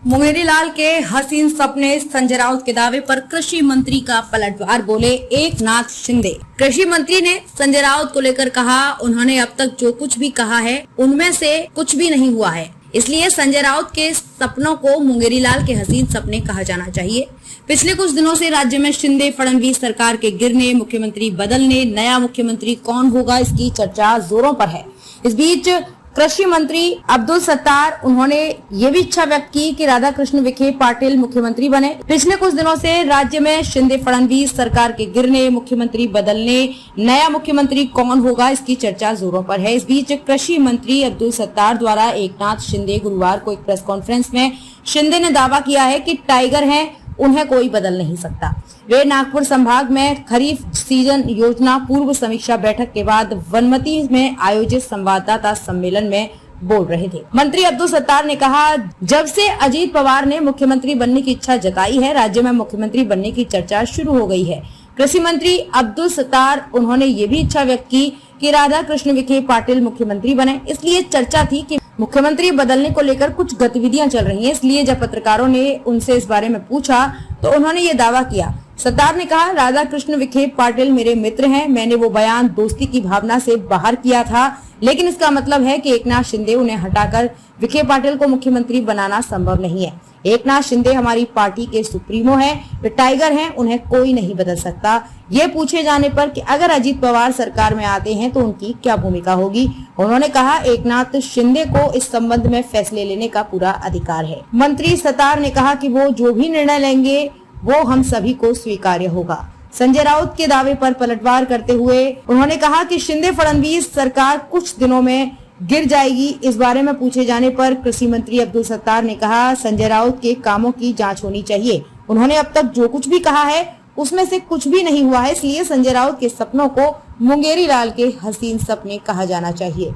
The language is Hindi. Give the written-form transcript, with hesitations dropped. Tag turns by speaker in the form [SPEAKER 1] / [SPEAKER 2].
[SPEAKER 1] मुंगेरी लाल के हसीन सपने, संजय राउत के दावे पर कृषि मंत्री का पलटवार, बोले एकनाथ शिंदे। कृषि मंत्री ने संजय राउत को लेकर कहा, उन्होंने अब तक जो कुछ भी कहा है उनमें से कुछ भी नहीं हुआ है, इसलिए संजय राउत के सपनों को मुंगेरी लाल के हसीन सपने कहा जाना चाहिए। पिछले कुछ दिनों से राज्य में शिंदे फडणवीस सरकार के गिरने, मुख्यमंत्री बदलने, नया मुख्यमंत्री कौन होगा इसकी चर्चा जोरों पर है। इस बीच कृषि मंत्री अब्दुल सत्तार, उन्होंने ये भी इच्छा व्यक्त की कि राधा कृष्ण विखे पाटिल मुख्यमंत्री बने। पिछले कुछ दिनों से राज्य में शिंदे फडणवीस सरकार के गिरने, मुख्यमंत्री बदलने, नया मुख्यमंत्री कौन होगा इसकी चर्चा जोरों पर है। इस बीच कृषि मंत्री अब्दुल सत्तार द्वारा एकनाथ शिंदे गुरुवार को एक प्रेस कॉन्फ्रेंस में शिंदे ने दावा किया है कि टाइगर हैं, उन्हें कोई बदल नहीं सकता। वे नागपुर संभाग में खरीफ सीजन योजना पूर्व समीक्षा बैठक के बाद वनमती में आयोजित संवाददाता सम्मेलन में बोल रहे थे। मंत्री अब्दुल सत्तार ने कहा, जब से अजीत पवार ने मुख्यमंत्री बनने की इच्छा जताई है, राज्य में मुख्यमंत्री बनने की चर्चा शुरू हो गई है। कृषि मंत्री अब्दुल सत्तार, उन्होंने ये भी इच्छा व्यक्त की कि राधा कृष्ण विखे पाटिल मुख्यमंत्री बने, इसलिए चर्चा थी कि मुख्यमंत्री बदलने को लेकर कुछ गतिविधियां चल रही हैं। इसलिए जब पत्रकारों ने उनसे इस बारे में पूछा तो उन्होंने ये दावा किया। सत्तार ने कहा, राधा कृष्ण विखे पाटिल मेरे मित्र हैं, मैंने वो बयान दोस्ती की भावना से बाहर किया था, लेकिन इसका मतलब है कि एकनाथ शिंदे उन्हें हटाकर विखे पाटिल को मुख्यमंत्री बनाना संभव नहीं है। एकनाथ शिंदे हमारी पार्टी के सुप्रीमो हैं, वे टाइगर हैं, उन्हें कोई नहीं बदल सकता। ये पूछे जाने पर कि अगर अजीत पवार सरकार में आते हैं तो उनकी क्या भूमिका होगी, उन्होंने कहा, एकनाथ शिंदे को इस संबंध में फैसले लेने का पूरा अधिकार है। मंत्री सत्तार ने कहा कि वो जो भी निर्णय लेंगे वो हम सभी को स्वीकार्य होगा। संजय राउत के दावे पर पलटवार करते हुए उन्होंने कहा कि शिंदे फडणवीस सरकार कुछ दिनों में गिर जाएगी। इस बारे में पूछे जाने पर कृषि मंत्री अब्दुल सत्तार ने कहा, संजय राउत के कामों की जांच होनी चाहिए। उन्होंने अब तक जो कुछ भी कहा है उसमें से कुछ भी नहीं हुआ है, इसलिए संजय राउत के सपनों को मुंगेरी लाल के हसीन सपने कहा जाना चाहिए।